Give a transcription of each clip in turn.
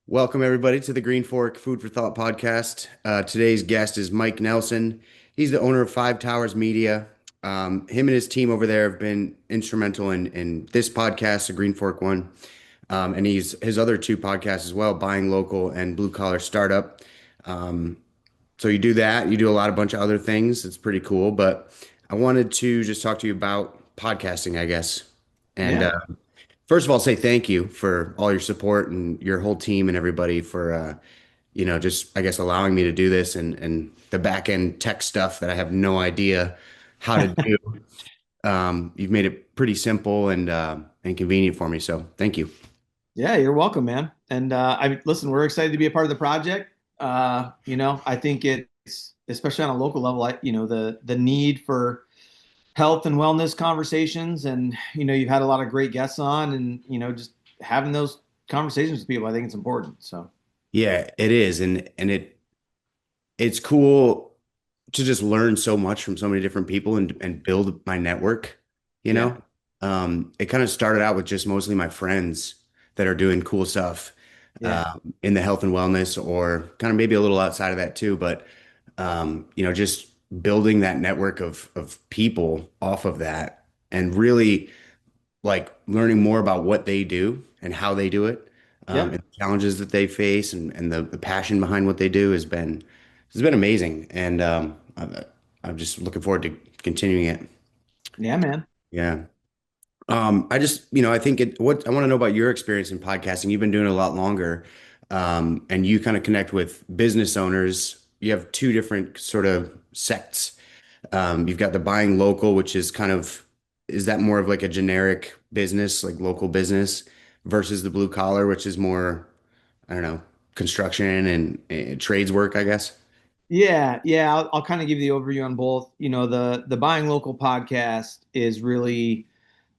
Welcome, everybody, to the Greenfork Food for Thought podcast. Today's guest is Mike Nelson. He's the owner of Five Towers Media. Him and his team over there have been instrumental in this podcast, the Greenfork one, and his other two podcasts as well, Buying Local and Blue Collar Startup. Um, so you do that. You do a bunch of other things. It's pretty cool. But I wanted to just talk to you about podcasting, I guess. And Yeah. first of all, say thank you for all your support and your whole team and everybody for just I guess allowing me to do this and the back end tech stuff that I have no idea how to do. You've made it pretty simple and convenient for me, so thank you. Yeah, you're welcome, man. And listen, we're excited to be a part of the project. I think it's especially on a local level, the need for health and wellness conversations, and you've had a lot of great guests on, and just having those conversations with people, I think it's important. So Yeah, it is, and it's cool to just learn so much from so many different people and build my network, you yeah, know? It kind of started out with just mostly my friends that are doing cool stuff yeah, in the health and wellness or kind of maybe a little outside of that too, but just building that network of people off of that and really like learning more about what they do and how they do it, yep, and the challenges that they face and the passion behind what they do has been amazing. And I'm just looking forward to continuing it. yeah, man. Yeah. I just, I think what I want to know about your experience in podcasting. You've been doing it a lot longer, and you kind of connect with business owners. You have two different sort of sects. You've got the buying local, which is is that more of like a generic business, like local business, versus the blue collar, which is more, I don't know, construction and trades work, I guess. Yeah. I'll kind of give you the overview on both. The Buying Local podcast is really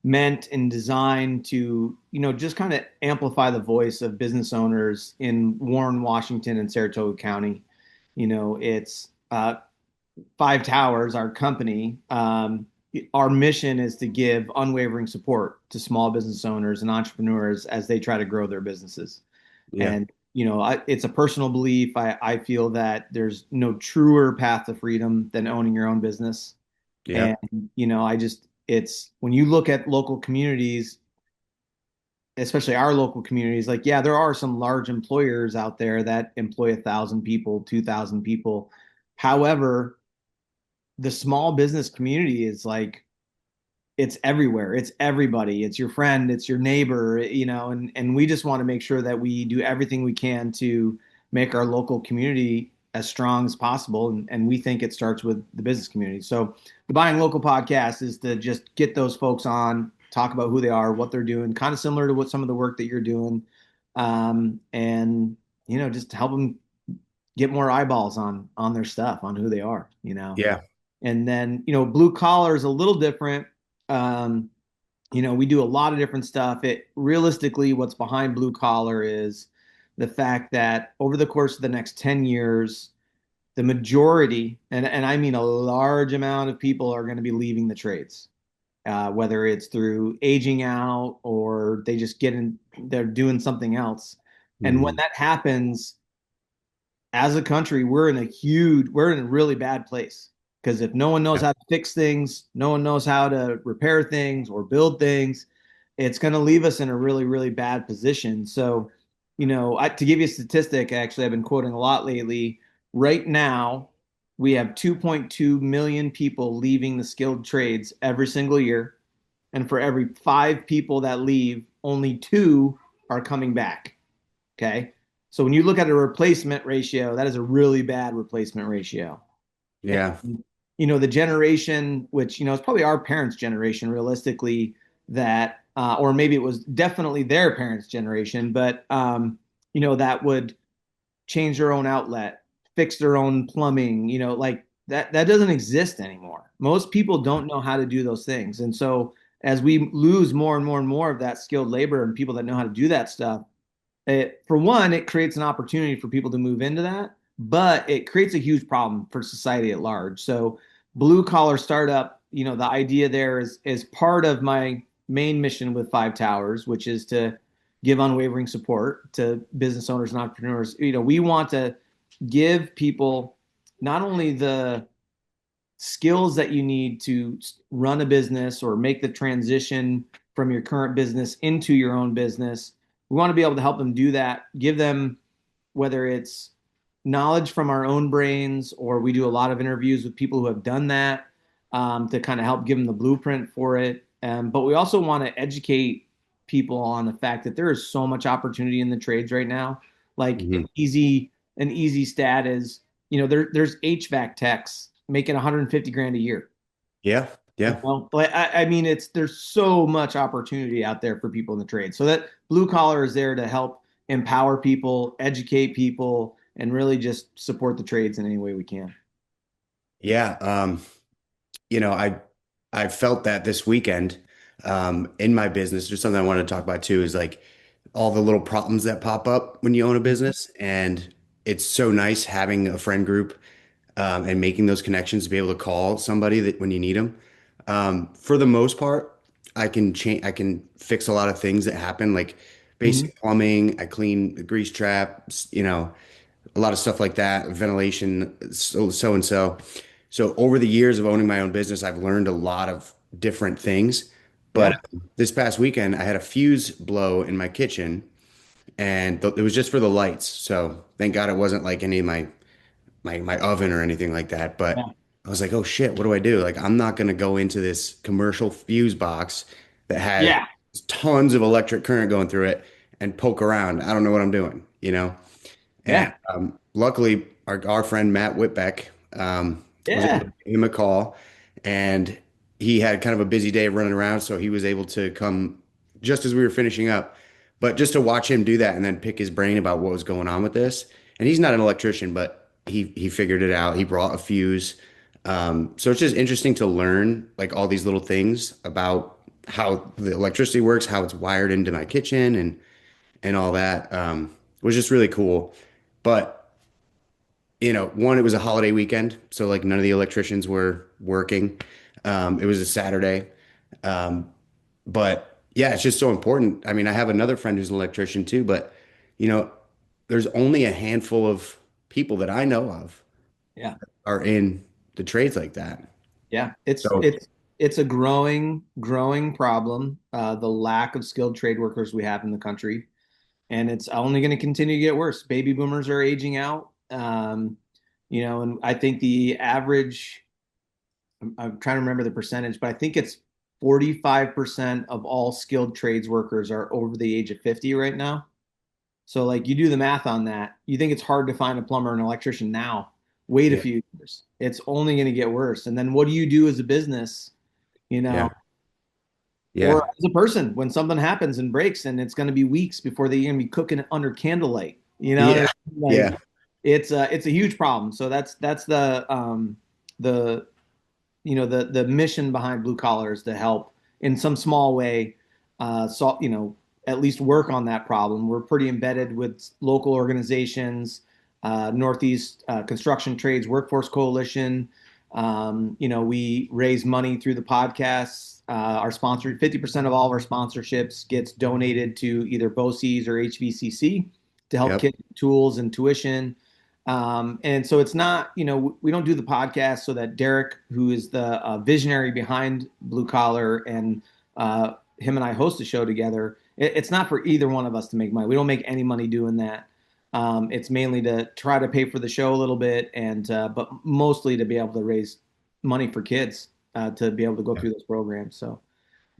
meant and designed to, just kind of amplify the voice of business owners in Warren, Washington, and Saratoga County. It's Five Towers, our company. Our mission is to give unwavering support to small business owners and entrepreneurs as they try to grow their businesses. Yeah. And, it's a personal belief. I feel that there's no truer path to freedom than owning your own business. Yeah. And, it's when you look at local communities, especially our local communities, like, yeah, there are some large employers out there that employ 1,000 people, 2,000 people. However, the small business community is like, it's everywhere. It's everybody. It's your friend, it's your neighbor, and we just want to make sure that we do everything we can to make our local community as strong as possible. And we think it starts with the business community. So the Buying Local podcast is to just get those folks on, talk about who they are, what they're doing, kind of similar to what some of the work that you're doing. And just to help them get more eyeballs on their stuff, on who they are. Yeah. And then, blue collar is a little different. Um, we do a lot of different stuff. It realistically, what's behind blue collar is the fact that over the course of the next 10 years, the majority, and I mean a large amount of people are going to be leaving the trades, whether it's through aging out or they just they're doing something else. And when Mhm. that happens, as a country, we're in a really bad place. Because if no one knows Yeah. how to fix things, no one knows how to repair things or build things, it's going to leave us in a really, really bad position. So, to give you a statistic, actually, I've been quoting a lot lately. Right now, we have 2.2 million people leaving the skilled trades every single year. And for every five people that leave, only two are coming back. Okay. So when you look at a replacement ratio, that is a really bad replacement ratio. And, Yeah. the generation, which, is probably our parents' generation, realistically, that, or maybe it was definitely their parents' generation, but, that would change their own outlet, fix their own plumbing, like that doesn't exist anymore. Most people don't know how to do those things. And so as we lose more and more and more of that skilled labor and people that know how to do that stuff, for one, it creates an opportunity for people to move into that, but it creates a huge problem for society at large. So, blue collar startup, the idea there is part of my main mission with Five Towers, which is to give unwavering support to business owners and entrepreneurs. We want to give people not only the skills that you need to run a business or make the transition from your current business into your own business. We want to be able to help them do that, give them, whether it's knowledge from our own brains, or we do a lot of interviews with people who have done that, to kind of help give them the blueprint for it. But we also want to educate people on the fact that there is so much opportunity in the trades right now. Like Mhm. an easy stat is, there's HVAC techs making 150 grand a year. Yeah. Yeah. But I mean, there's so much opportunity out there for people in the trade. So that blue collar is there to help empower people, educate people, and really just support the trades in any way we can. Yeah. You know, I felt that this weekend in my business. There's something I wanted to talk about too, is like all the little problems that pop up when you own a business. And it's so nice having a friend group and making those connections to be able to call somebody that when you need them. For the most part, I can fix a lot of things that happen, like Mhm. basic plumbing. I clean the grease traps, a lot of stuff like that, ventilation, so and so. So over the years of owning my own business, I've learned a lot of different things. But Yeah, this past weekend, I had a fuse blow in my kitchen, and it was just for the lights. So thank God it wasn't like any of my oven or anything like that. yeah, But I was like, oh shit, what do I do? Like, I'm not gonna go into this commercial fuse box that has yeah, tons of electric current going through it and poke around. I don't know what I'm doing. And yeah, luckily, our friend Matt Whitbeck was able yeah, to give him a call, and he had kind of a busy day running around, so he was able to come just as we were finishing up. But just to watch him do that and then pick his brain about what was going on with this, and he's not an electrician, but he figured it out. He brought a fuse. So it's just interesting to learn like all these little things about how the electricity works, how it's wired into my kitchen, and all that. Was just really cool. But one, it was a holiday weekend, so like none of the electricians were working. It was a Saturday. Um, but yeah, it's just so important. I mean, I have another friend who's an electrician too, but you know, there's only a handful of people that I know of yeah, are in the trades like that. yeah. It's So it's it's a growing problem. The lack of skilled trade workers we have in the country, and it's only going to continue to get worse. Baby boomers are aging out. And I think the average, I'm trying to remember the percentage, but I think it's 45% of all skilled trades workers are over the age of 50 right now. So like you do the math on that, you think it's hard to find a plumber and electrician now. Wait a yeah, few years. It's only going to get worse. And then what do you do as a business, you know, yeah, or yeah, as a person when something happens and breaks and it's going to be weeks before they're going to be cooking under candlelight, yeah, like yeah, it's a huge problem. So that's the the mission behind blue collar is to help in some small way, so at least work on that problem. We're pretty embedded with local organizations, Northeast Construction Trades Workforce Coalition. We raise money through the podcasts. Our sponsor, 50% of all of our sponsorships gets donated to either BOCES or HVCC to help yep, kids with tools and tuition. And so it's not, we don't do the podcast so that Derek, who is the visionary behind Blue Collar, and him and I host a show together. It's not for either one of us to make money. We don't make any money doing that. It's mainly to try to pay for the show a little bit, and but mostly to be able to raise money for kids to be able to go yeah. through those programs. So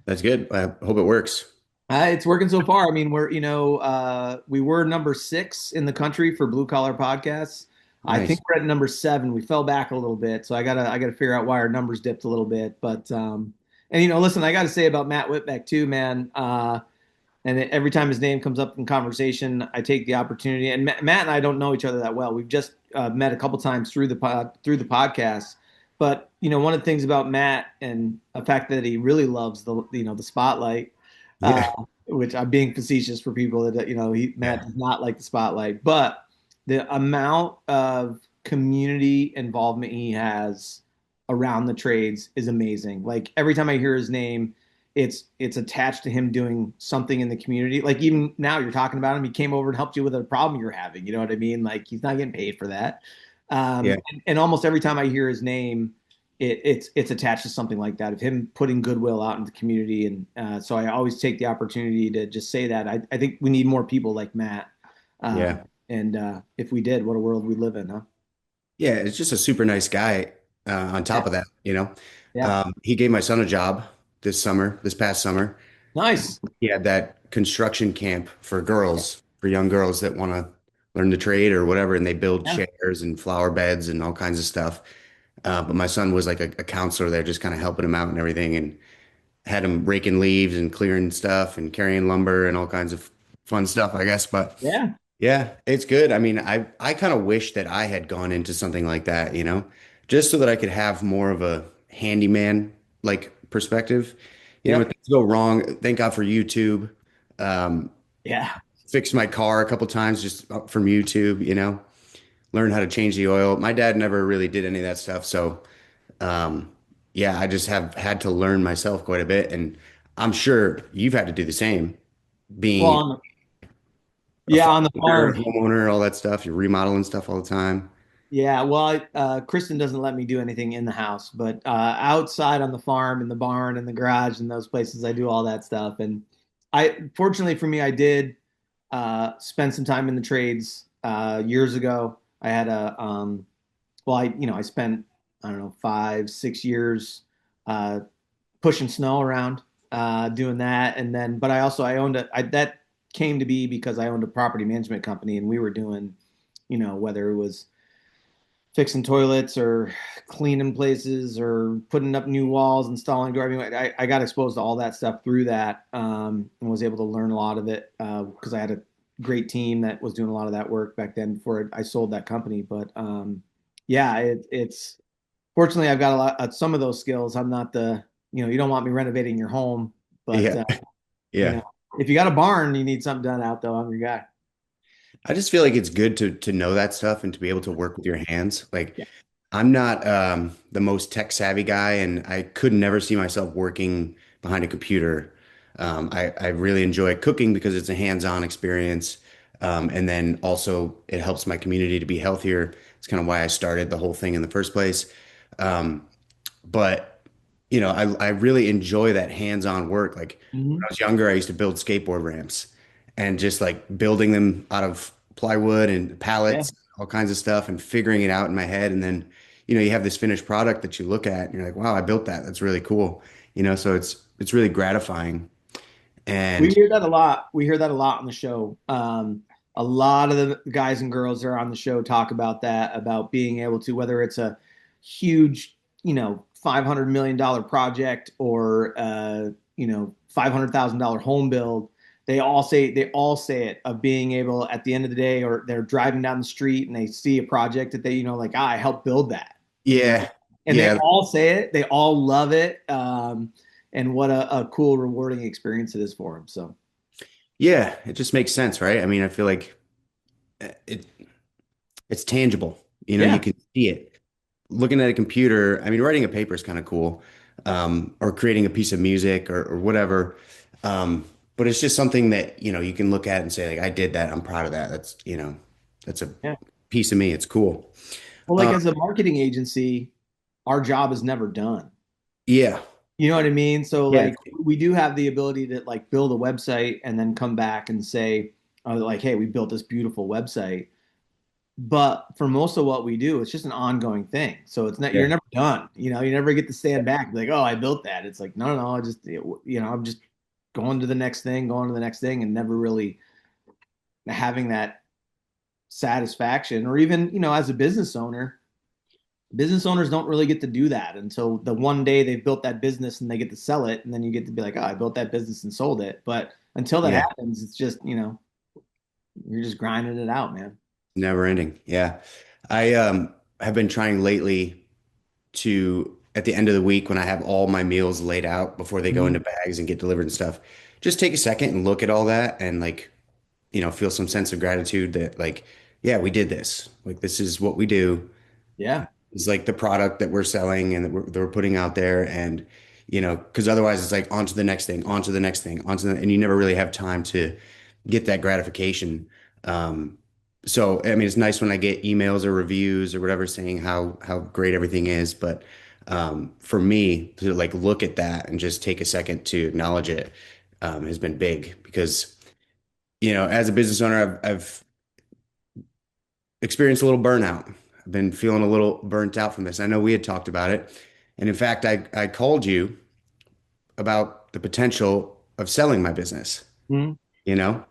That's good. I hope it works. it's working so far. I mean, we were number 6 in the country for blue collar podcasts. I think Nice. we're at number 7. We fell back a little bit, so I gotta figure out why our numbers dipped a little bit. But and listen, I got to say about Matt Whitbeck too, man. And every time his name comes up in conversation, I take the opportunity. And Matt and I don't know each other that well. We've just met a couple times through the podcast. But one of the things about Matt and the fact that he really loves the spotlight, uh, Yeah, which I'm being facetious for people that Matt yeah, does not like the spotlight, but the amount of community involvement he has around the trades is amazing. Like every time I hear his name, it's attached to him doing something in the community. Like even now you're talking about him, he came over and helped you with a problem you're having. You know what I mean? Like he's not getting paid for that. Yeah. And almost every time I hear his name, it's attached to something like that of him putting goodwill out in the community. And so I always take the opportunity to just say that. I think we need more people like Matt. Uh, Yeah. and if we did, what a world we live in, huh? Yeah. It's just a super nice guy. On Yeah. top of that, Yeah. he gave my son a job this past summer. Nice. He had that construction camp for girls, for young girls that want to learn the trade or whatever, and they build Yeah. chairs and flower beds and all kinds of stuff. But my son was like a counselor there, just kind of helping him out and everything, and had him raking leaves and clearing stuff and carrying lumber and all kinds of fun stuff, I guess. But Yeah. yeah, it's good. I mean, I kind of wish that I had gone into something like that, just so that I could have more of a handyman like perspective. When Yep. things go wrong, thank God for YouTube. Um, Yeah. Fixed my car a couple times just from YouTube, learned how to change the oil. My dad never really did any of that stuff, so um, yeah, I just have had to learn myself quite a bit, and I'm sure you've had to do the same, Well, being a yeah, on the farmer, farm. homeowner, all that stuff. You're remodeling stuff all the time. Yeah, well, Kristen doesn't let me do anything in the house, but outside on the farm, in the barn, in the garage, in those places, I do all that stuff. And fortunately for me, I did spend some time in the trades years ago. I had I spent, I don't know, 5, 6 years uh, pushing snow around, doing that, and then, but I owned that came to be because I owned a property management company, and we were doing, whether it was fixing toilets or cleaning places or putting up new walls, installing door. I mean, I got exposed to all that stuff through that, and was able to learn a lot of it because I had a great team that was doing a lot of that work back then before I sold that company. But yeah, it's fortunately I've got a lot some of those skills. I'm not you don't want me renovating your home, but Yeah, you yeah. know, if you got a barn, you need something done out though. I'm your guy. I just feel like it's good to know that stuff and to be able to work with your hands. Like Yeah. I'm not the most tech savvy guy, and I could never see myself working behind a computer. I really enjoy cooking because it's a hands-on experience. And then also it helps my community to be healthier. It's kind of why I started the whole thing in the first place. Um, but I really enjoy that hands-on work. Like when I Hmm. was younger, I used to build skateboard ramps and just like building them out of plywood and Yeah. pallets, all kinds of stuff, and figuring it out in my head. And then, you have this finished product that you look at and you're like, wow, I built that. That's really cool. So it's really gratifying. We And hear that a lot. We hear that a lot on the show. A lot of the guys and girls that are on the show talk about that, about being able to, whether it's a huge, $500 million project or $500,000 home build. They all say it of being able at the end of the day, or they're driving down the street and they see a project that they, like, I helped build that, yeah, and they yeah, all say it. They all love it. And what a cool, rewarding experience it is for them. So. yeah, it just makes sense, right? I mean, I feel like it it's tangible. You Yeah. can see it. Looking at a computer, I mean, writing a paper is kind of cool, or creating a piece of music or whatever. But it's just something that, you can look at and say, like, I did that. I'm proud of that. That's a Yeah. piece of me. It's cool. Well, like Uh, as a marketing agency, our job is never done. yeah. You know what I mean? So Yeah. like we do have the ability to like build a website and then come back and say, like, hey, we built this beautiful website. But for most of what we do, it's just an ongoing thing. So it's not, you're Yeah. never done. You never get to stand back and be like, oh, I built that. It's like, no, no, no, I just, I'm just going to the next thing, going to the next thing, and never really having that satisfaction. Or even, as a business owners don't really get to do that until the one day they've built that business and they get to sell it. And then you get to be like, oh, I built that business and sold it. But until that Yeah. happens, it's just, you're just grinding it out, man. Never ending. Yeah. I have been trying lately to, at the end of the week when I have all my meals laid out before they go Mhm. into bags and get delivered and stuff, just take a second and look at all that and like, feel some sense of gratitude that like, yeah, we did this. Like this is what we do. Yeah. It's like the product that we're selling and that we're putting out there. And, because otherwise it's like on to the next thing, on to the next thing, and you never really have time to get that gratification. Um, so I mean, it's nice when I get emails or reviews or whatever saying how great everything is, but for me to like look at that and just take a second to acknowledge it has been big because as a business owner, I've experienced a little burnout. I've been feeling a little burnt out from this. I know we had talked about it, and in fact, I called you about the potential of selling my business. Mhm. You know,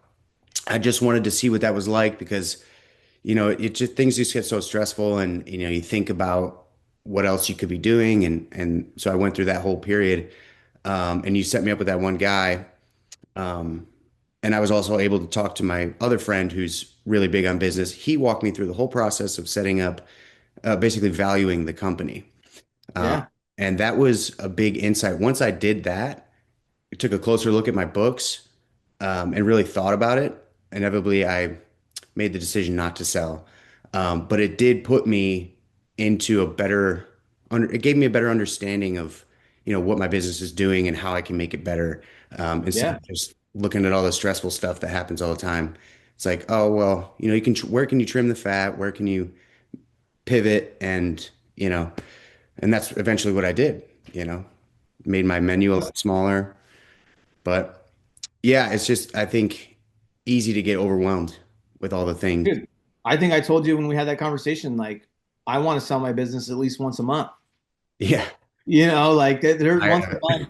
I just wanted to see what that was like because it just things just get so stressful, and you think about what else you could be doing, and so I went through that whole period, and you set me up with that one guy, um, and I was also able to talk to my other friend who's really big on business. He walked me through the whole process of setting up, basically valuing the company, uh, Yeah. and that was a big insight. Once I did that, I took a closer look at my books, and really thought about it. Inevitably, I made the decision not to sell. But it did put me into it gave me a better understanding of, what my business is doing and how I can make it better. Instead Yeah. of just looking at all the stressful stuff that happens all the time. It's like, oh, well, where can you trim the fat? Where can you pivot? And that's eventually what I did, you know, made my menu a lot smaller. But yeah, it's just, I think, easy to get overwhelmed with all the things. Dude, I think I told you when we had that conversation, like, I want to sell my business at least once a month. Yeah. Like there I, once a month,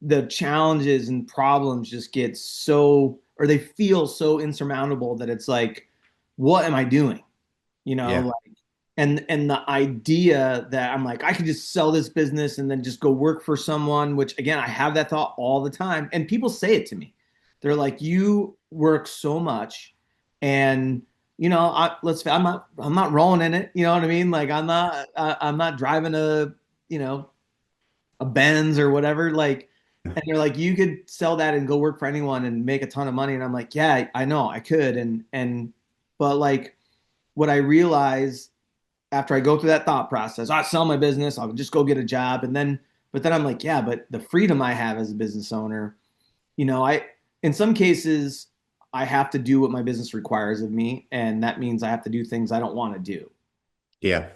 the challenges and problems just get so, or they feel so insurmountable that it's like, what am I doing? yeah. Like, and the idea that I'm like, I could just sell this business and then just go work for someone, which again, I have that thought all the time. And people say it to me. They're like, you work so much and I'm not rolling in it. You know what I mean? Like I'm not driving you know, a Benz or whatever. Like, and they're like, you could sell that and go work for anyone and make a ton of money. And I'm like, yeah, I know I could. But like what I realized after I go through that thought process, I sell my business, I'll just go get a job. But then I'm like, yeah, but the freedom I have as a business owner, in some cases, I have to do what my business requires of me. And that means I have to do things I don't want to do. Yeah.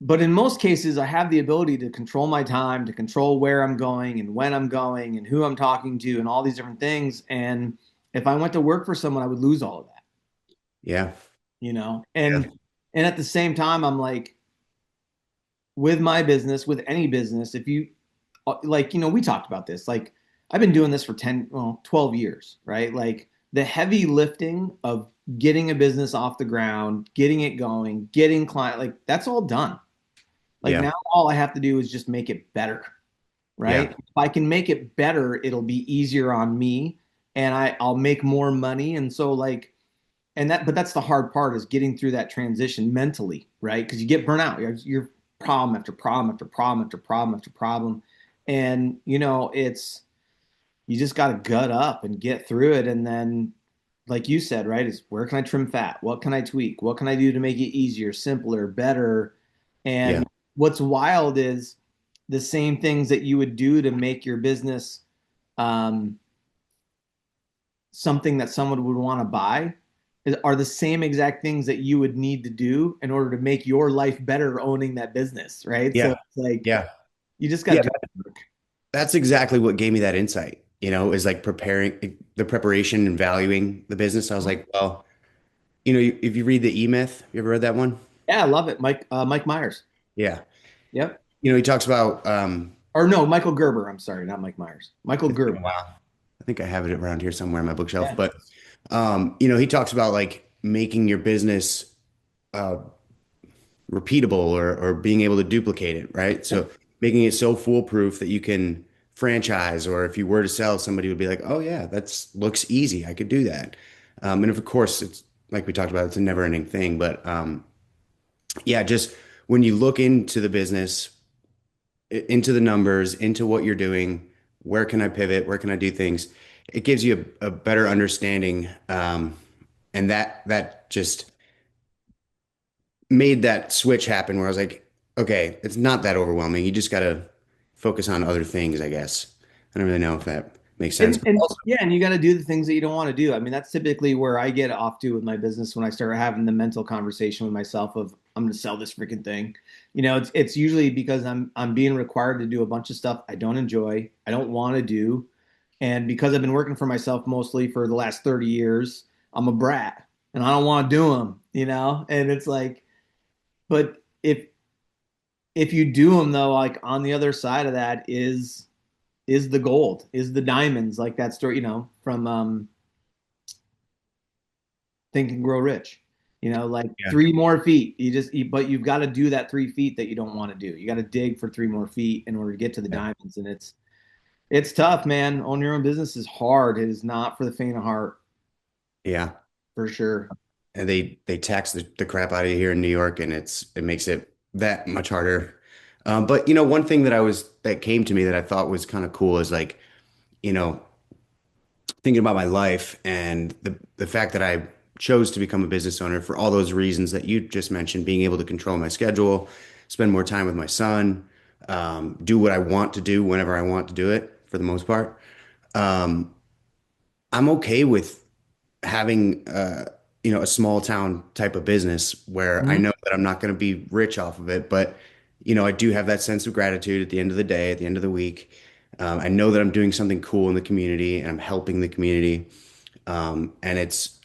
But in most cases, I have the ability to control my time, to control where I'm going and when I'm going and who I'm talking to and all these different things. And if I went to work for someone, I would lose all of that, Yeah. you know? Yeah. And at the same time, I'm like, with my business, with any business, if you like, we talked about this. Like, I've been doing this for 10, well, 12 years, right? Like, the heavy lifting of getting a business off the ground, getting it going, getting client, like, that's all done. Like, Yeah. now all I have to do is just make it better, right? Yeah. If I can make it better, it'll be easier on me and I'll make more money. And so, like, but that's the hard part is getting through that transition mentally, right? Because you get burnt out. You're problem after problem after problem after problem after problem. And, you just got to gut up and get through it. And then, like you said, right, is where can I trim fat? What can I tweak? What can I do to make it easier, simpler, better? Yeah. And what's wild is the same things that you would do to make your business um, something that someone would want to buy are the same exact things that you would need to do in order to make your life better owning that business, right? So Yeah. it's like Yeah. you just got to Yeah. do the work. That's exactly what gave me that insight, is like preparing the preparation and valuing the business. I was like, well, if you read the E-Myth, you ever read that one? Yeah, I love it. Mike Myers. Yeah. Yep. He talks about, Or no, Michael Gerber. I'm sorry, not Mike Myers. Michael it's been Gerber. a while. I think I have it around here somewhere on my bookshelf, Yeah. but, he talks about like making your business, uh, repeatable or being able to duplicate it, right? So making it so foolproof that you can franchise, or if you were to sell, somebody would be like, "Oh yeah, that's looks easy. I could do that." And of course, it's like we talked about, it's a never-ending thing. But yeah, just when you look into the business, into the numbers, into what you're doing, where can I pivot? Where can I do things? It gives you a better understanding, and that just made that switch happen where I was like, okay, it's not that overwhelming. You just gotta focus on other things, I guess. I don't really know if that makes sense. But And also, yeah, and you got to do the things that you don't want to do. I mean, that's typically where I get off to with my business when I start having the mental conversation with myself of I'm going to sell this freaking thing. It's usually because I'm being required to do a bunch of stuff I don't enjoy, I don't want to do, and because I've been working for myself mostly for the last 30 years, I'm a brat and I don't want to do them. And it's like, but if you do them though, like on the other side of that is the gold, is the diamonds, like that story, from Think and Grow Rich. Like yeah, 3 more feet. But you've got to do that 3 feet that you don't want to do. You got to dig for 3 more feet in order to get to the yeah, diamonds, and it's tough, man. Owning your own business is hard. It is not for the faint of heart, yeah. for sure. And they tax the crap out of you here in New York, and it makes it that much harder. But one thing that came to me that I thought was kind of cool is like, you know, thinking about my life and the fact that I chose to become a business owner for all those reasons that you just mentioned, being able to control my schedule, spend more time with my son, do what I want to do whenever I want to do it for the most part. Um, I'm okay with having a small town type of business where I Mhm. know that I'm not going to be rich off of it, but I do have that sense of gratitude at the end of the day, at the end of the week. I know that I'm doing something cool in the community and I'm helping the community. And it's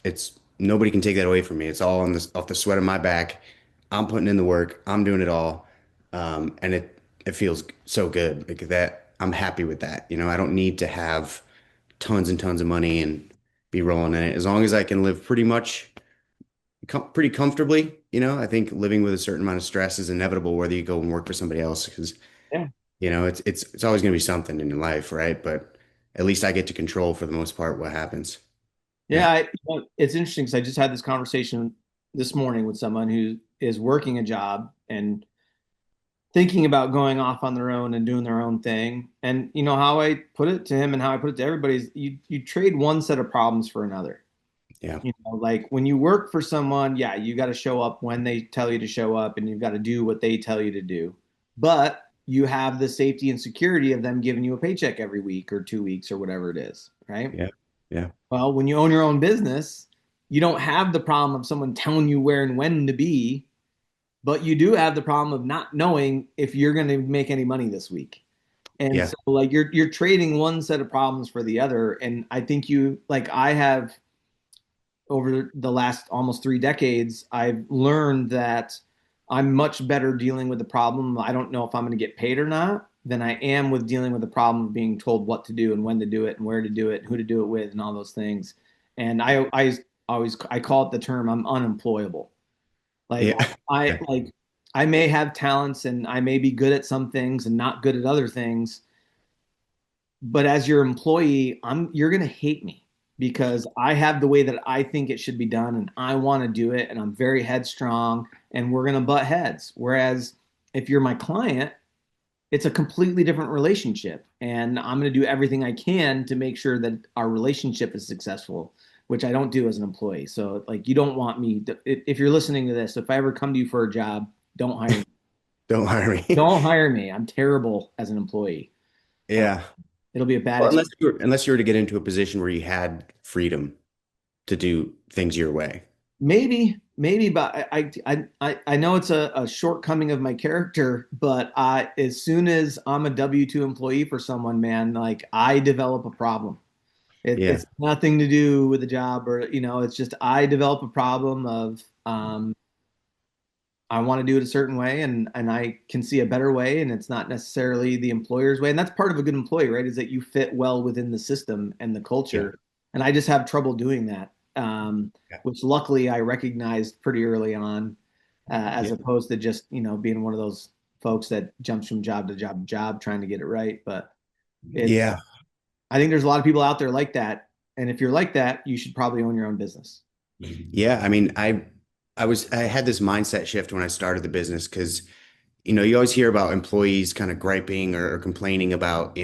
nobody can take that away from me. It's all on off the sweat of my back. I'm putting in the work. I'm doing it all. And it feels so good like that. I'm happy with that. I don't need to have tons and tons of money and be rolling in it. As long as I can live pretty comfortably, I think living with a certain amount of stress is inevitable whether you go and work for somebody else because, Yeah. it's always going to be something in your life, right? But at least I get to control for the most part what happens. Yeah. Yeah, it's interesting because I just had this conversation this morning with someone who is working a job and thinking about going off on their own and doing their own thing. And how I put it to him and how I put it to everybody is you trade one set of problems for another. Yeah. Like when you work for someone, yeah, you got to show up when they tell you to show up and you've got to do what they tell you to do. But you have the safety and security of them giving you a paycheck every week or 2 weeks or whatever it is, right? Yeah. Yeah. Well, when you own your own business, you don't have the problem of someone telling you where and when to be, but you do have the problem of not knowing if you're going to make any money this week. And Yeah. so like you're trading one set of problems for the other. And I think I have over the last almost 3 decades, I've learned that I'm much better dealing with the problem. I don't know if I'm going to get paid or not than I am with dealing with the problem of being told what to do and when to do it and where to do it and who to do it with and all those things. And I call it the term I'm unemployable. Like Yeah. I Yeah. like I may have talents and I may be good at some things and not good at other things, but as your employee, you're going to hate me because I have the way that I think it should be done and I want to do it and I'm very headstrong and we're going to butt heads. Whereas if you're my client, it's a completely different relationship and I'm going to do everything I can to make sure that our relationship is successful, which I don't do as an employee. So like you don't want me to, if you're listening to this, if I ever come to you for a job, don't hire me. Don't hire me. Don't hire me. I'm terrible as an employee. Uh, Yeah. it'll be a bad Well, experience. unless you were to get into a position where you had freedom to do things your way. Maybe, but I know it's a shortcoming of my character, but as soon as I'm a W-2 employee for someone, man, like I develop a problem. Yeah. It's nothing to do with the job or, it's just I develop a problem of I want to do it a certain way and I can see a better way and it's not necessarily the employer's way. And that's part of a good employee, right? Is that you fit well within the system and the Yeah. culture. And I just have trouble doing that, Yeah. which luckily I recognized pretty early on, as Yeah. opposed to just, being one of those folks that jumps from job to job to job trying to get it right. But it's, Yeah. I think there's a lot of people out there like that. And if you're like that, you should probably own your own business. Yeah. I mean, I had this mindset shift when I started the business because you always hear about employees kind of griping or complaining about,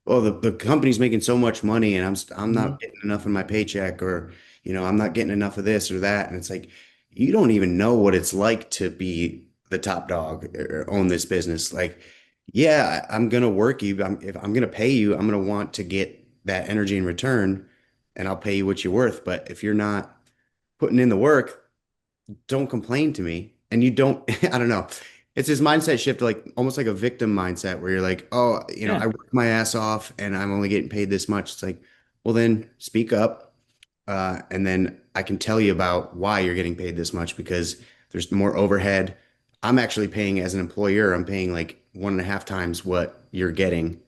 well, the company's making so much money and I'm Mhm. not getting enough in my paycheck or, I'm not getting enough of this or that. And it's like, you don't even know what it's like to be the top dog or own this business. Like, yeah, I'm gonna work you. If I'm gonna pay you, I'm gonna want to get that energy in return, and I'll pay you what you're worth. But if you're not putting in the work, don't complain to me. And you don't, I don't know. It's this mindset shift, like almost like a victim mindset where you're like, oh, Yeah. I work my ass off and I'm only getting paid this much. It's like, well, then speak up. And then I can tell you about why you're getting paid this much because there's more overhead. I'm actually paying as an employer, I'm paying like 1.5 times what you're getting.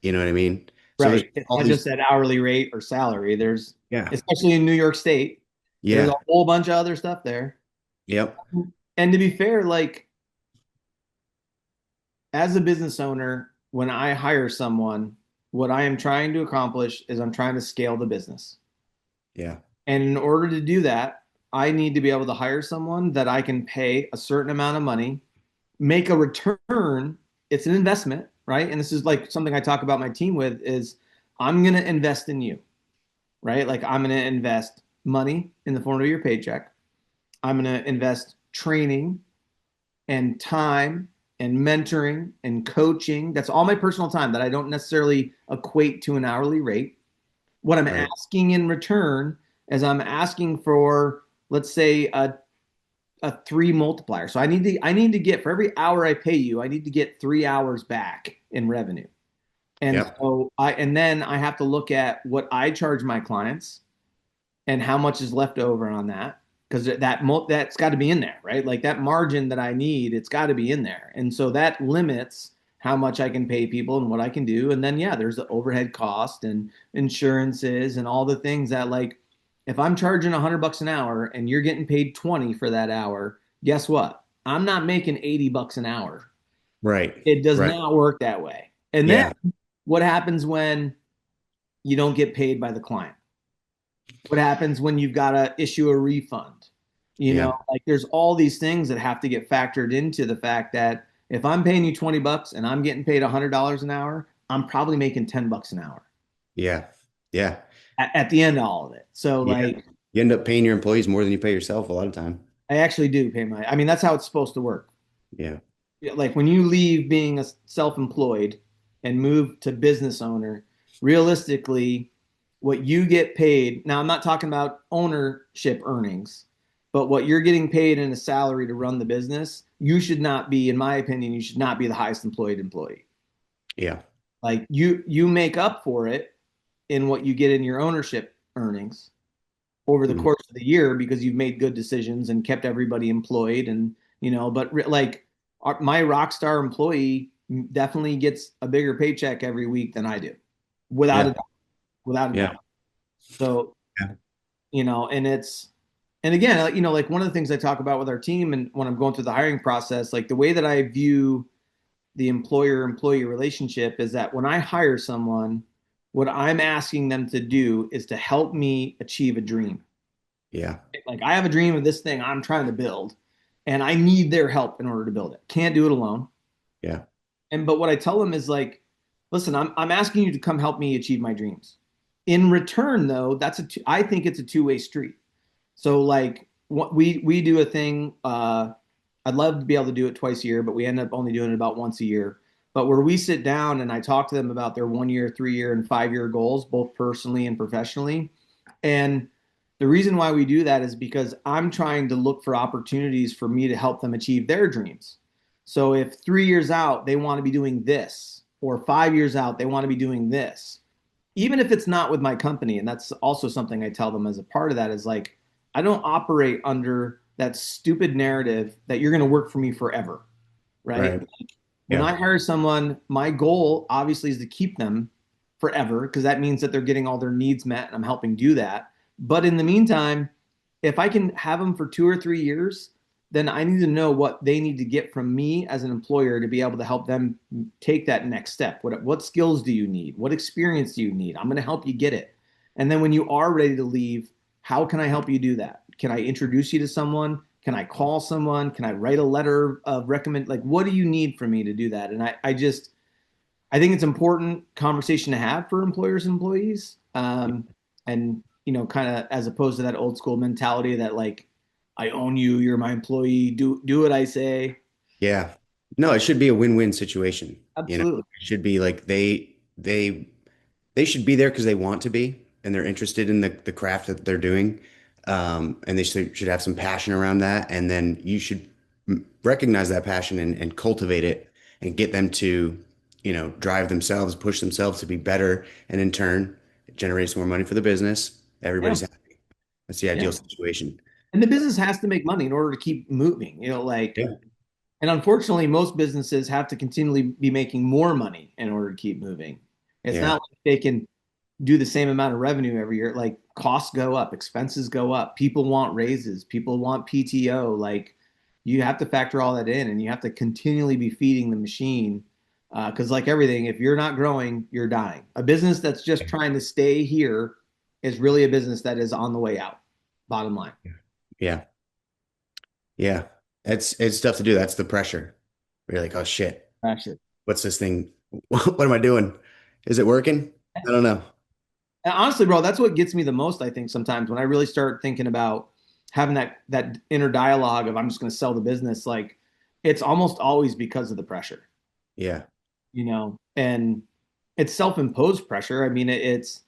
You know what I mean? So there's Right. It's all not these, just that hourly rate or salary. There's, yeah, especially in New York State, there's a yeah, whole bunch of other stuff there. yep, And to be fair, like as a business owner, when I hire someone, what I am trying to accomplish is I'm trying to scale the business. yeah, And in order to do that, I need to be able to hire someone that I can pay a certain amount of money, make a return. It's an investment, right? And this is like something I talk about my team with is I'm going to invest in you, right? Like I'm going to invest money in the form of your paycheck. I'm going to invest training and time and mentoring and coaching. That's all my personal time that I don't necessarily equate to an hourly rate. What I'm right, asking in return is I'm asking for, let's say, a three multiplier. So I need to get for every hour I pay you, I need to get 3 hours back in revenue. And yep, so and then I have to look at what I charge my clients and how much is left over on that because that's got to be in there, right? Like that margin that I need, it's got to be in there, and so that limits how much I can pay people and what I can do. And then yeah, there's the overhead cost and insurances and all the things that like if I'm charging $100 an hour and you're getting paid 20 for that hour, guess what? I'm not making $80 an hour. right, It does right, not work that way. And then yeah, what happens when you don't get paid by the client? What happens when you've got to issue a refund? yeah, Like there's all these things that have to get factored into the fact that if I'm paying you $20 and I'm getting paid $100 an hour, I'm probably making $10 an hour yeah, yeah, at the end of all of it. So yeah. like You end up paying your employees more than you pay yourself a lot of time. I actually do pay I mean, that's how it's supposed to work. Yeah, Like when you leave being a self-employed and move to business owner, realistically, what you get paid, now I'm not talking about ownership earnings, but what you're getting paid in a salary to run the business, you should not be, in my opinion, you should not be the highest employed employee. yeah, Like you make up for it in what you get in your ownership earnings over the mhm, course of the year because you've made good decisions and kept everybody employed and but like my rock star employee definitely gets a bigger paycheck every week than I do without a yeah, doubt, without a yeah, doubt. So yeah, and it's and again like one of the things I talk about with our team and when I'm going through the hiring process, like the way that I view the employer employee relationship is that when I hire someone, what I'm asking them to do is to help me achieve a dream. yeah, Like I have a dream of this thing I'm trying to build, and I need their help in order to build it. Can't do it alone. yeah, And but what I tell them is like, listen, I'm asking you to come help me achieve my dreams. In return, though, I think it's a two-way street. So like what we do a thing. I'd love to be able to do it twice a year, but we end up only doing it about once a year. But where we sit down and I talk to them about their 1 year, 3 year, and 5 year goals, both personally and professionally. And the reason why we do that is because I'm trying to look for opportunities for me to help them achieve their dreams. So if 3 years out, they want to be doing this, or 5 years out, they want to be doing this, even if it's not with my company. And that's also something I tell them as a part of that is like, I don't operate under that stupid narrative that you're going to work for me forever, right? right, When yeah, I hire someone, my goal obviously is to keep them forever because that means that they're getting all their needs met and I'm helping do that. But in the meantime, if I can have them for 2 or 3 years, then I need to know what they need to get from me as an employer to be able to help them take that next step. What skills do you need? What experience do you need? I'm going to help you get it. And then when you are ready to leave, how can I help you do that? Can I introduce you to someone? Can I call someone? Can I write a letter of recommend? Like, what do you need from me to do that? And I think it's important conversation to have for employers and employees. And kind of as opposed to that old school mentality that like, I own you, you're my employee, do what I say. yeah. No, it should be a win-win situation. You know, Absolutely. it should be like they should be there because they want to be and they're interested in the craft that they're doing. And they should have some passion around that. And then you should recognize that passion and cultivate it and get them to, drive themselves, push themselves to be better. And in turn, it generates more money for the business. Yeah. Everybody's happy. That's the ideal Yeah. situation. And the business has to make money in order to keep moving, like, Yeah. and unfortunately, most businesses have to continually be making more money in order to keep moving. It's Yeah. not like they can do the same amount of revenue every year. Like costs go up, expenses go up, people want raises, people want PTO. Like you have to factor all that in and you have to continually be feeding the machine. Because, like everything, if you're not growing, you're dying. A business that's just trying to stay here is really a business that is on the way out, bottom line. Yeah. Yeah. It's tough to do. That's the pressure. You're like, oh shit, Actually. what's this thing? What am I doing? Is it working? I don't know. And honestly, bro, that's what gets me the most, I think, sometimes when I really start thinking about having that inner dialogue of I'm just going to sell the business, like it's almost always because of the pressure, Yeah. and it's self-imposed pressure. I mean, it's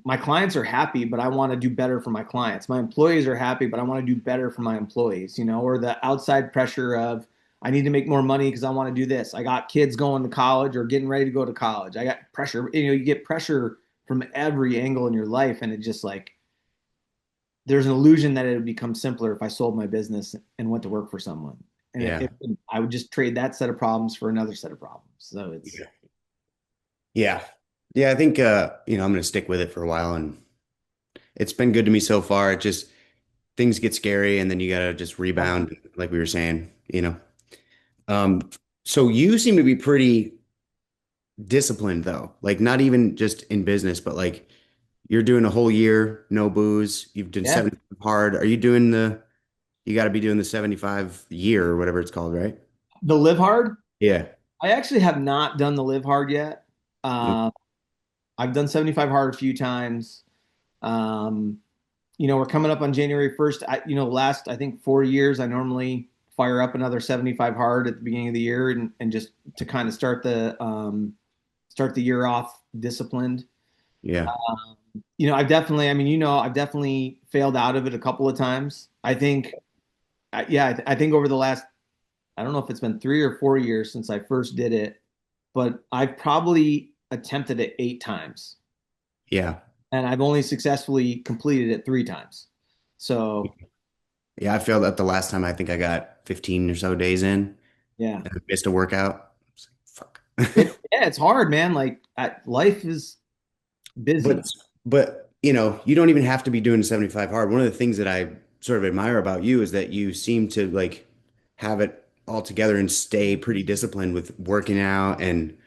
my clients are happy, but I want to do better for my clients. My employees are happy, but I want to do better for my employees, or the outside pressure of I need to make more money because I want to do this. I got kids going to college or getting ready to go to college. I got pressure. You get pressure from every angle in your life, and it just like there's an illusion that it would become simpler if I sold my business and went to work for someone. And Yeah. I would just trade that set of problems for another set of problems. So it's Yeah. Yeah. Yeah. I think, I'm going to stick with it for a while and it's been good to me so far. It just, things get scary and then you got to just rebound, like we were saying. Um, so you seem to be pretty disciplined though, like not even just in business, but like you're doing a whole year, no booze. You've done yeah, 75 hard. Are you got to be doing the 75 year or whatever it's called, right? the live hard. Yeah. I actually have not done the live hard yet. Mm. Uh, I've done 75 hard a few times. Um, we're coming up on January 1st. Last, I think 4 years, I normally fire up another 75 hard at the beginning of the year and just to kind of start the year off disciplined. Yeah. I've definitely failed out of it a couple of times. I think, yeah, I think over the last, I don't know if it's been 3 or 4 years since I first did it, but I've probably attempted it 8 times Yeah. and I've only successfully completed it 3 times. So Yeah. I failed at the last time. I think I got 15 or so days in yeah, and I missed a workout. Fuck. yeah, it's hard, man. Like life is busy. But you don't even have to be doing 75 hard. One of the things that I sort of admire about you is that you seem to like have it all together and stay pretty disciplined with working out and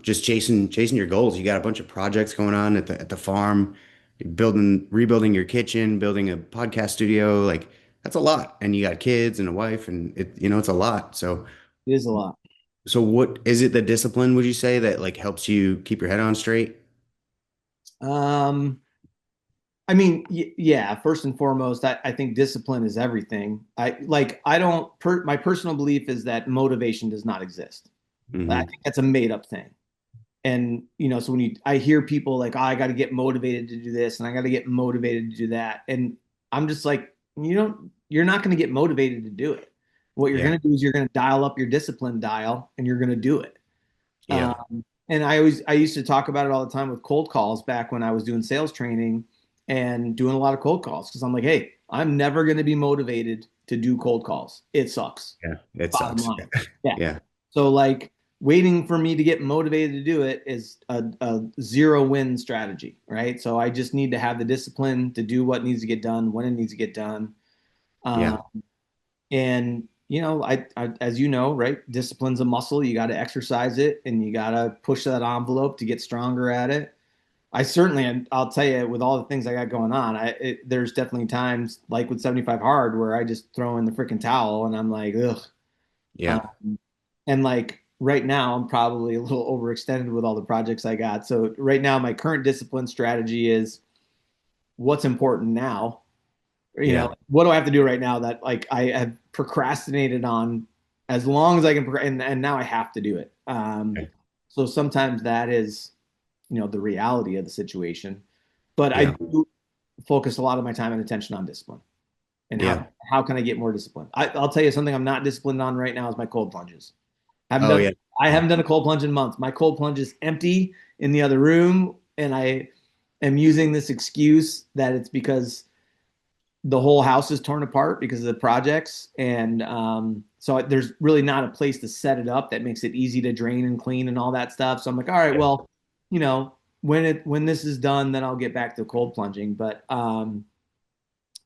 just chasing your goals. You got a bunch of projects going on at the farm, rebuilding your kitchen, building a podcast studio. Like that's a lot. And you got kids and a wife and it's a lot. It is a lot. So what is it the discipline, would you say, that like helps you keep your head on straight? Um, I mean, yeah, first and foremost, I think discipline is everything. I don't, my personal belief is that motivation does not exist. I Hmm. think that's a made up thing. And, so I hear people like, oh, I got to get motivated to do this and I got to get motivated to do that. And I'm just like, you're not going to get motivated to do it. What you're Yeah. going to do is you're going to dial up your discipline dial and you're going to do it. Yeah. And I used to talk about it all the time with cold calls back when I was doing sales training and doing a lot of cold calls because I'm like, hey, I'm never going to be motivated to do cold calls. It sucks. Yeah. It Bottom sucks. line. Yeah. Yeah. So like waiting for me to get motivated to do it is a zero win strategy, right? So I just need to have the discipline to do what needs to get done when it needs to get done. Yeah. Um, and as you know, right, discipline's a muscle. You got to exercise it, and you got to push that envelope to get stronger at it. I certainly, I'll tell you, with all the things I got going on, there's definitely times like with 75 hard where I just throw in the freaking towel, and I'm like, ugh. Yeah. Um, and like right now, I'm probably a little overextended with all the projects I got. So right now, my current discipline strategy is what's important now. Yeah. What do I have to do right now that like I have procrastinated on as long as I can, and now I have to do it. So sometimes that is, the reality of the situation. But I Yeah. do focus a lot of my time and attention on discipline and Yeah. how can I get more disciplined. I'll tell you something I'm not disciplined on right now is my cold plunges. I haven't Oh done yeah. I haven't done a cold plunge in months. My cold plunge is empty in the other room, and I am using this excuse that it's because the whole house is torn apart because of the projects, and so there's really not a place to set it up that makes it easy to drain and clean and all that stuff. So I'm like, all right, Yeah. well, when this is done, then I'll get back to cold plunging. But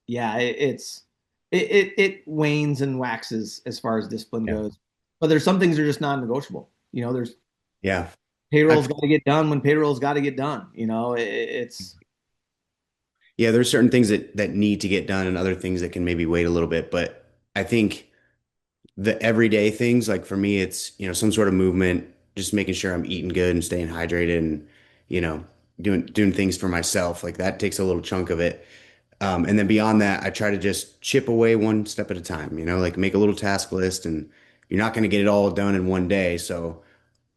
yeah, it wanes and waxes as far as discipline Yeah. goes. But there's some things that are just non-negotiable. There's Yeah. I, payroll's got to get done when payroll's got to get done. It's yeah, there's certain things that need to get done and other things that can maybe wait a little bit. But I think the everyday things, like for me, it's, some sort of movement, just making sure I'm eating good and staying hydrated and, you know, doing things for myself. Like that takes a little chunk of it. And then beyond that, I try to just chip away one step at a time, like make a little task list, and you're not going to get it all done in one day. So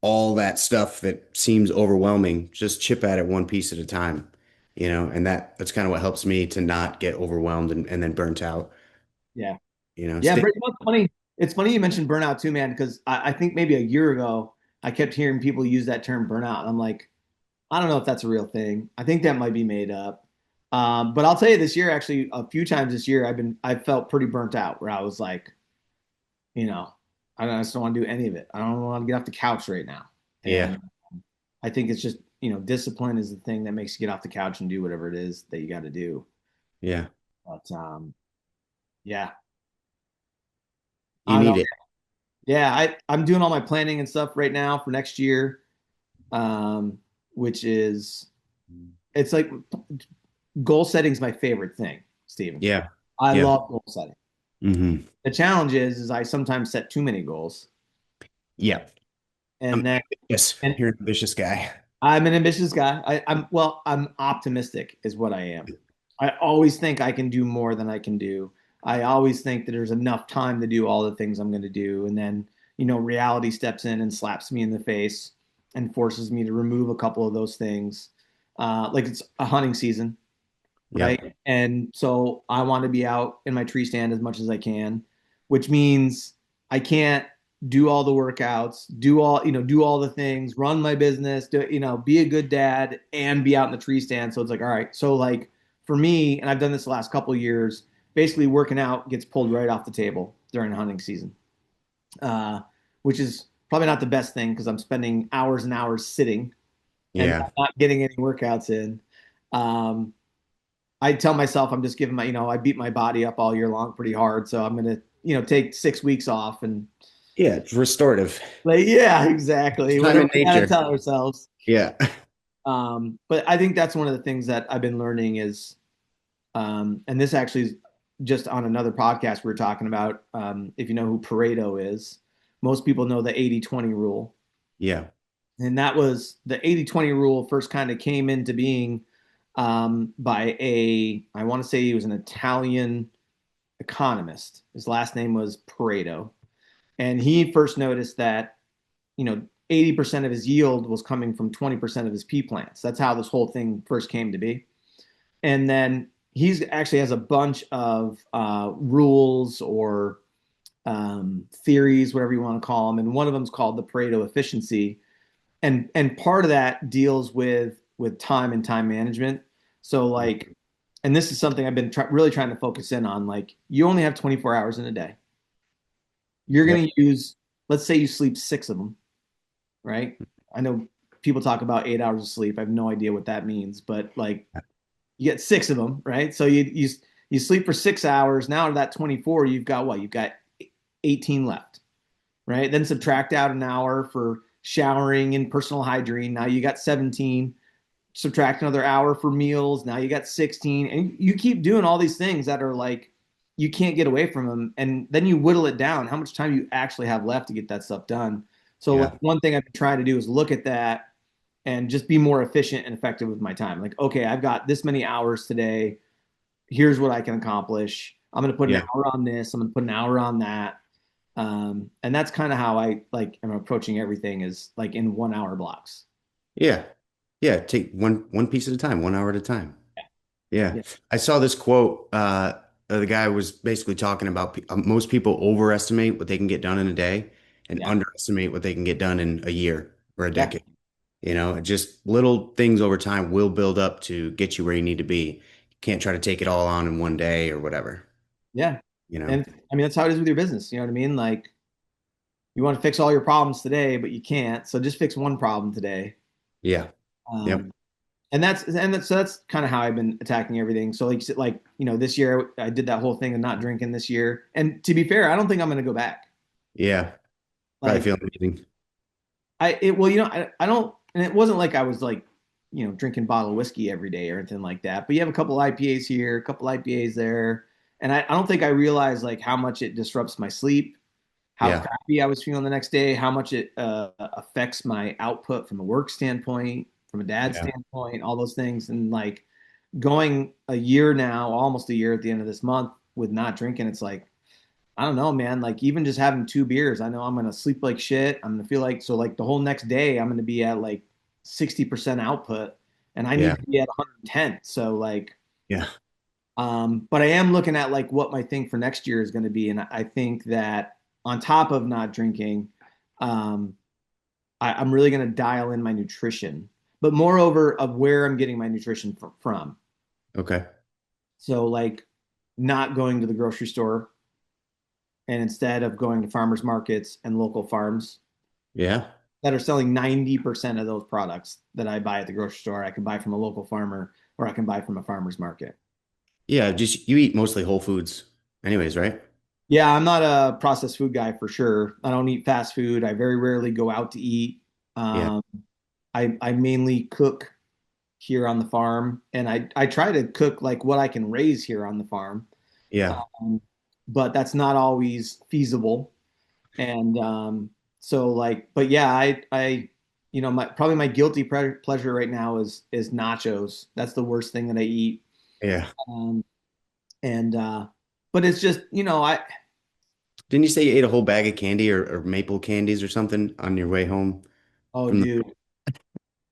all that stuff that seems overwhelming, just chip at it one piece at a time, and that's kind of what helps me to not get overwhelmed and then burnt out, yeah. Yeah, stay. but it's funny. It's funny you mentioned burnout too, man, because I think maybe a year ago I kept hearing people use that term burnout. And I'm like, I don't know if that's a real thing. I think that might be made up. But I'll tell you this year, actually, a few times this year, I felt pretty burnt out where I was like, you know, I just don't want to do any of it. I don't want to get off the couch right now. Yeah. And I think it's just, discipline is the thing that makes you get off the couch and do whatever it is that you got to do. Yeah. But yeah, You I don't need know. it. Yeah, I'm doing all my planning and stuff right now for next year, um, which is it's like goal setting is my favorite thing, Stephen. Yeah. I Yeah. love goal setting. Hmm. The challenge is I sometimes set too many goals, Yeah. I'm and then Yes, and you're an ambitious guy. I'm an ambitious guy. I'm optimistic is what I am. I always think I can do more than I can do. I always think that there's enough time to do all the things I'm going to do, and then reality steps in and slaps me in the face and forces me to remove a couple of those things. Like it's a hunting season, Yeah. right? And so I want to be out in my tree stand as much as I can, which means I can't do all the workouts, do all the things, run my business, be a good dad and be out in the tree stand. So it's like, all right. So like for me, and I've done this the last couple of years, basically working out gets pulled right off the table during hunting season, uh, which is probably not the best thing because I'm spending hours and hours sitting and Yeah. not getting any workouts in. Um, I tell myself I'm just giving I beat my body up all year long pretty hard, so I'm gonna, take 6 weeks off and Yeah. It's restorative. like, yeah, exactly. Time Whatever in we gotta nature. tell ourselves. Yeah. But I think that's one of the things that I've been learning is, and this actually is just on another podcast we were talking about. If you know who Pareto is, most people know the 80-20 rule. Yeah. And that was the 80-20 rule first kind of came into being by I want to say he was an Italian economist. His last name was Pareto. And he first noticed that, 80% of his yield was coming from 20% of his pea plants. That's how this whole thing first came to be. And then he's actually has a bunch of rules or theories, whatever you want to call them. And one of them is called the Pareto efficiency. And part of that deals with time and time management. So like, and this is something I've been really trying to focus in on. Like, you only have 24 hours in a day. You're Yep. going to use, let's say you sleep 6 of them, right? I know people talk about 8 hours of sleep. I have no idea what that means, but like you get 6 of them, right? So you sleep for 6 hours. Now out of that 24, you've got what? You've got 18 left, right? Then subtract out an hour for showering and personal hygiene. Now you got 17. Subtract another hour for meals. Now you got 16. And you keep doing all these things that are like, you can't get away from them. And then you whittle it down how much time you actually have left to get that stuff done. So like Yeah. one thing I've been trying to do is look at that and just be more efficient and effective with my time. Like, okay, I've got this many hours today. Here's what I can accomplish. I'm going to put an Yeah. hour on this. I'm going to put an hour on that. And that's kind of how I like am approaching everything is like in 1 hour blocks. Yeah. Yeah. Take one piece at a time, 1 hour at a time. Yeah. Yeah. I saw this quote. The guy was basically talking about most people overestimate what they can get done in a day and Yeah. underestimate what they can get done in a year or a Yeah. decade. Just little things over time will build up to get you where you need to be. You can't try to take it all on in one day or whatever, Yeah. you know? And I mean, that's how it is with your business. You know what I mean? Like you want to fix all your problems today, but you can't. So just fix one problem today. Yeah. Yep. Um, so that's kind of how I've been attacking everything. So this year I did that whole thing of not drinking this year. And to be fair, I don't think I'm going to go back. Yeah. Probably Like feel amazing. I don't, and it wasn't like I was like, drinking bottled whiskey every day or anything like that. But you have a couple IPAs here, a couple IPAs there. And I don't think I realized like how much it disrupts my sleep, how Yeah. crappy I was feeling the next day, how much it affects my output from a work standpoint, from a dad Yeah. standpoint, all those things. And like going a year now, almost a year at the end of this month with not drinking, it's like, I don't know, man. Like even just having 2 beers, I know I'm gonna sleep like shit. I'm gonna feel like so like the whole next day I'm gonna be at like 60% output and I need Yeah. to be at 110. So like Yeah. but I am looking at like what my thing for next year is gonna be. And I think that on top of not drinking, um I'm really gonna dial in my nutrition, but moreover of where I'm getting my nutrition from. Okay. So like not going to the grocery store and instead of going to farmers markets and local farms Yeah. that are selling 90% of those products that I buy at the grocery store, I can buy from a local farmer or I can buy from a farmer's market. Yeah. Just you eat mostly whole foods anyways, right? Yeah, I'm not a processed food guy for sure. I don't eat fast food. I very rarely go out to eat. Yeah. Um, I mainly cook here on the farm, and I try to cook like what I can raise here on the farm. Yeah. Um, but that's not always feasible. And so like, but yeah, my probably my guilty pleasure right now is nachos. That's the worst thing that I eat. Yeah. Um, and but it's just, Didn't you say you ate a whole bag of candy or maple candies or something on your way home oh, from the dude.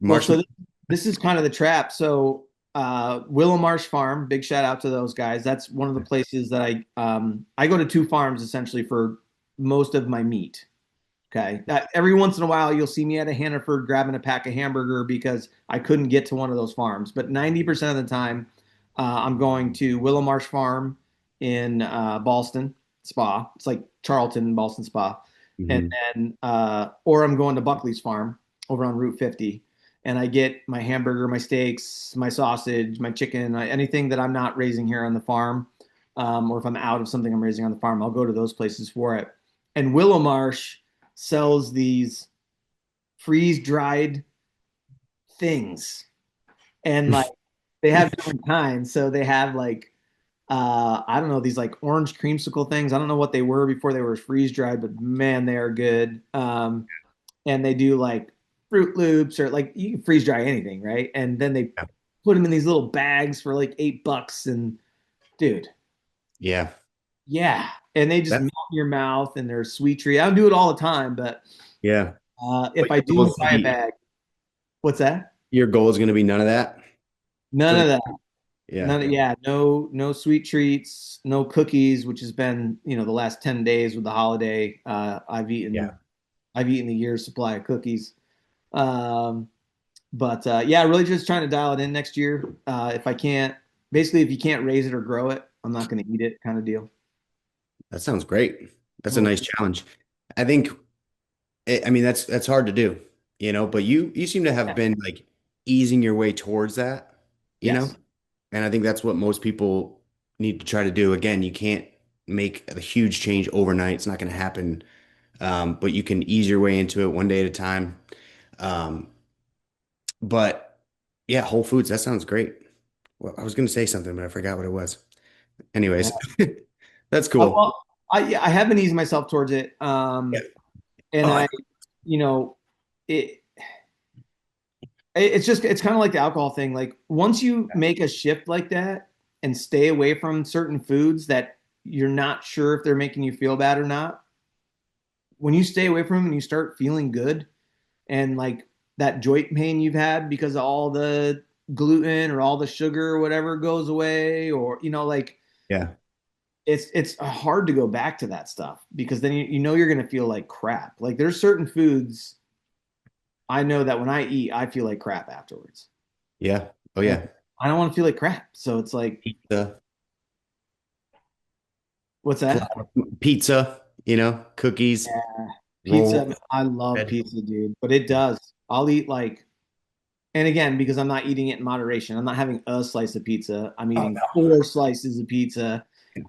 Well, so marshmallow? this is kind of the trap. So Willow Marsh Farm, big shout out to those guys. That's one of the places that I go to two farms essentially for most of my meat. Okay. Every once in a while, you'll see me at a Hannaford grabbing a pack of hamburger because I couldn't get to one of those farms. But 90% of the time, I'm going to Willow Marsh Farm in Ballston Spa. It's like Charlton, Ballston Spa. And Hmm. then, or I'm going to Buckley's Farm over on Route 50. And I get my hamburger, my steaks, my sausage, my chicken, anything that I'm not raising here on the farm. Or if I'm out of something I'm raising on the farm, I'll go to those places for it. And Willow Marsh sells these freeze dried things and like they have different kinds. So they have like I don't know, these like orange creamsicle things. I don't know what they were before they were freeze dried, but man, they are good. And they do like Fruit Loops or like you can freeze dry anything, right? And then they put them in these little bags for like $8. And dude, Yeah. yeah. And they just That's melt in your mouth and they're sweet treat. I don't do it all the time, but yeah. if But I your goal do is to buy a be bag, what's that? your goal is going to be none of that for None the of that. yeah. Yeah, no sweet treats, no cookies, which has been, the last 10 days with the holiday. Yeah. I've eaten a year's supply of cookies. Um, but yeah, really just trying to dial it in next year. If I can't, basically, if you can't raise it or grow it, I'm not going to eat it kind of deal. That sounds great. That's a Oh, nice challenge. I think I mean that's hard to do, but you seem to have yeah. been like easing your way towards that, you know? Yes. And I think that's what most people need to try to do. Again, you can't make a huge change overnight. It's not going to happen. But you can ease your way into it one day at a time. Um, but yeah, Whole Foods, that sounds great. Well, I was going to say something, but I forgot what it was. Yeah. Anyways, that's cool. Well, yeah, I have been easing myself towards it. Yeah. And Oh, you know, it, it's kind of like the alcohol thing. Like once you make a shift like that and stay away from certain foods that you're not sure if they're making you feel bad or not, when you stay away from them and you start feeling good, and like that joint pain you've had because of all the gluten or all the sugar or whatever goes away, or like Yeah. it's hard to go back to that stuff because then you know you're going to feel like crap. Like there's certain foods I know that when I eat, I feel like crap afterwards. Yeah. Oh And yeah. I don't want to feel like crap. So it's like, Pizza, what's that? flour, pizza, cookies, Yeah. rolls, Pizza, I love bread. pizza, dude. But it does. I'll eat like, and again, because I'm not eating it in moderation, I'm not having a slice of pizza. I'm Oh eating no. 4 slices of pizza.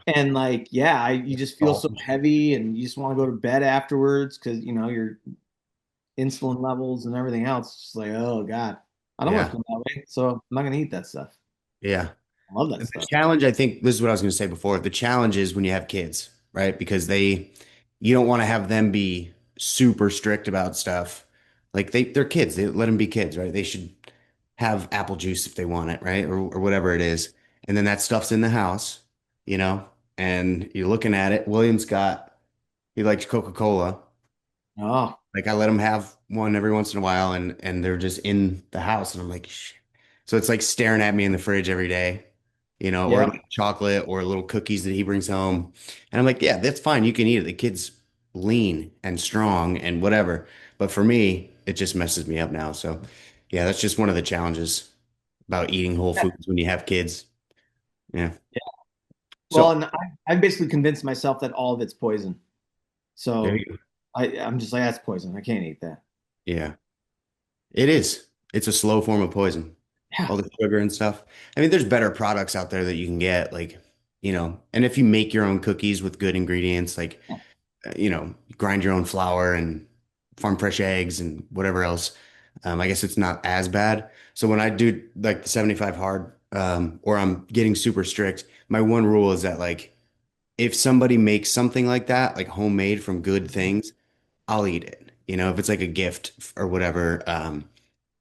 And like, yeah, you just feel Salt so and sugar. heavy and you just want to go to bed afterwards because, your insulin levels and everything else. It's just like, oh God, I don't want to Yeah. feel that way. So I'm not going to eat that stuff. Yeah. I love that The stuff. challenge, I think, this is what I was going to say before. The challenge is when you have kids, right? Because you don't want to have them be super strict about stuff. Like they're kids. They let them be kids, right? They should have apple juice if they want it, right? Or whatever it is. And then that stuff's in the house, you know, and you're looking at it. He likes Coca-Cola. Oh, Like I let him have one every once in a while and they're just in the house and I'm like, shit. So it's like staring at me in the fridge every day, or yeah. like chocolate or little cookies that he brings home. And I'm like, yeah, that's fine. You can eat it. The kid's lean and strong and whatever. But for me, it just messes me up now. So yeah, that's just one of the challenges about eating whole foods when you have kids. Yeah. Well, So and I've basically convinced myself that all of it's poison. there So you go. I'm just like, that's poison. I can't eat that. Yeah, it is. It's a slow form of poison. Yeah. All the sugar and stuff. I mean, there's better products out there that you can get, like, and if you make your own cookies with good ingredients, like, grind your own flour and farm fresh eggs and whatever else, I guess it's not as bad. So when I do like the 75 hard, or I'm getting super strict, my one rule is that like if somebody makes something like that, like homemade from good things, I'll eat it. If it's like a gift or whatever,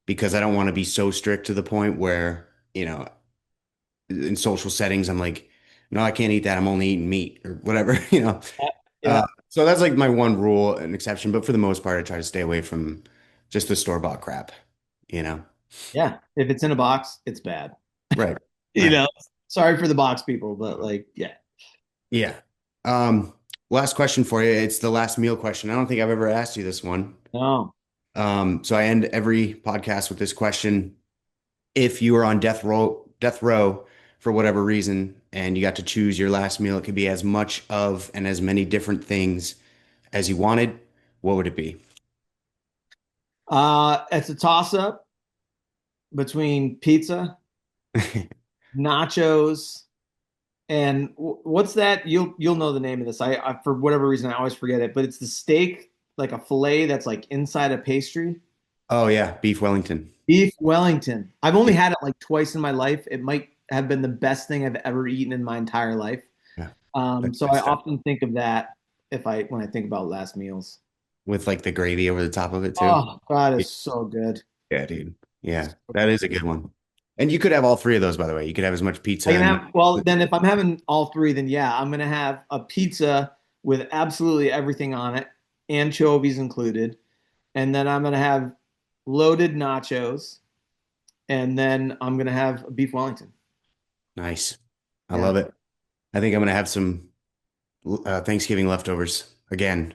because I don't want to be so strict to the point where, in social settings, I'm like, no, I can't eat that. I'm only eating meat or whatever. Yeah. So that's like my one rule and exception. But for the most part, I try to stay away from just the store-bought crap, you know? Yeah. If it's in a box, it's bad. Right. You Right. know, sorry for the box people, but like, yeah. Yeah. Um, Last question for you. It's the last meal question. I don't think I've ever asked you this one. No. So I end every podcast with this question. If you were on death row for whatever reason, and you got to choose your last meal, it could be as much of and as many different things as you wanted, what would it be? It's a toss up between pizza, nachos, and what's that? You'll know the name of this. I for whatever reason I always forget it, but it's the steak, like a fillet that's like inside a pastry. Oh yeah, beef Wellington. Beef Wellington. I've only Yeah, had it like twice in my life. It might have been the best thing I've ever eaten in my entire life. yeah. That's So good I stuff. often think of that if I when I think about last meals. With like the gravy over the top of it too. Oh, God Yeah, is so good. yeah, dude. Yeah, that is a good one. And you could have all three of those, by the way. You could have as much pizza I can and have, well, then if I'm having all three, then yeah, I'm gonna have a pizza with absolutely everything on it, anchovies included, and then I'm gonna have loaded nachos, and then I'm gonna have a beef Wellington. nice. I Yeah, love it. I think I'm gonna have some Thanksgiving leftovers again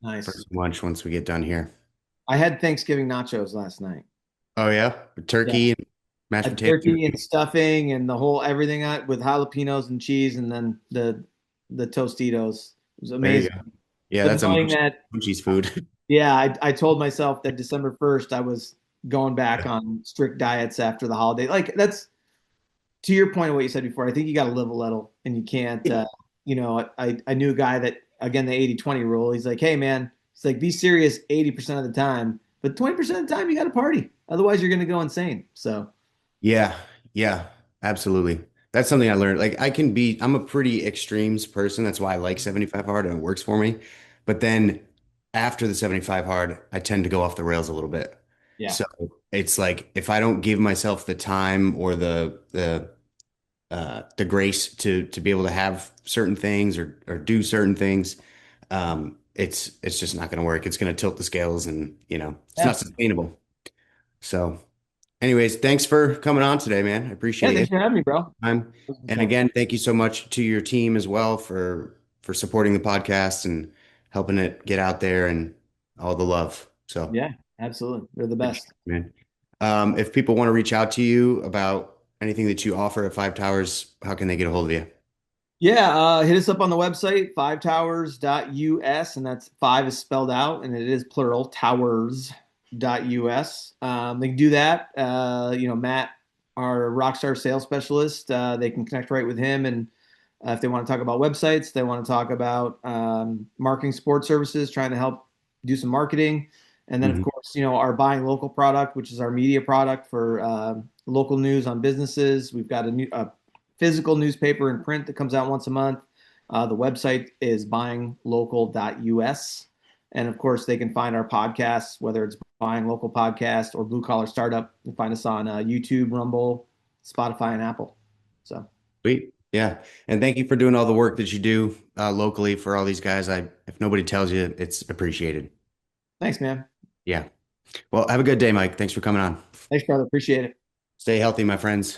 for nice. some lunch once we get done here. I had Thanksgiving nachos last night. Oh yeah, Yeah, turkey and mashed a potatoes. turkey and stuffing and the whole everything on, with jalapenos and cheese, and then the Tostitos. It was There you amazing. go. Yeah, But that's a knowing that, munchies food. yeah, I told myself that December 1st I was going back on strict diets after the holiday. Like that's to your point of what you said before. I think you got to live a little, and you can't. I knew a guy that again the 80/20 rule. He's like, hey man, it's like be serious 80% of the time, but 20% of the time you got to party. Otherwise, you're gonna go insane. So Yeah, yeah, absolutely. That's something I learned. Like I'm a pretty extremes person. That's why I like 75 hard and it works for me. But then after the 75 hard, I tend to go off the rails a little bit. yeah, So it's like if I don't give myself the time or the grace to be able to have certain things or do certain things, it's just not going to work. It's going to tilt the scales and, it's not Yeah. sustainable. So, anyways, thanks for coming on today, man. I Yeah, appreciate thanks it. for having me, bro. Time. It was a good And time. again, thank you so much to your team as well for supporting the podcast and helping it get out there and all the love. So, Yeah, absolutely. They're the appreciate best. it, man. If people want to reach out to you about anything that you offer at Five Towers, how can they get a hold of you? Yeah, hit us up on the website, fivetowers.us, and that's five is spelled out and it is plural, towers.us. They can do that. Matt, our rockstar sales specialist, they can connect right with him. And if they want to talk about websites, they want to talk about marketing support services, trying to help do some marketing. And then, of Mhm. course, our buying local product, which is our media product for local news on businesses. We've got a physical newspaper and print that comes out once a month. The website is buyinglocal.us. And of course, they can find our podcasts, whether it's Buying Local Podcast or Blue Collar Startup. You can find us on YouTube, Rumble, Spotify, and Apple. So Sweet. Yeah. And thank you for doing all the work that you do locally for all these guys. If nobody tells you, it's appreciated. thanks, man. Yeah. Well, have a good day, Mike. Thanks for coming on. Thanks, brother. Appreciate it. Stay healthy, my friends.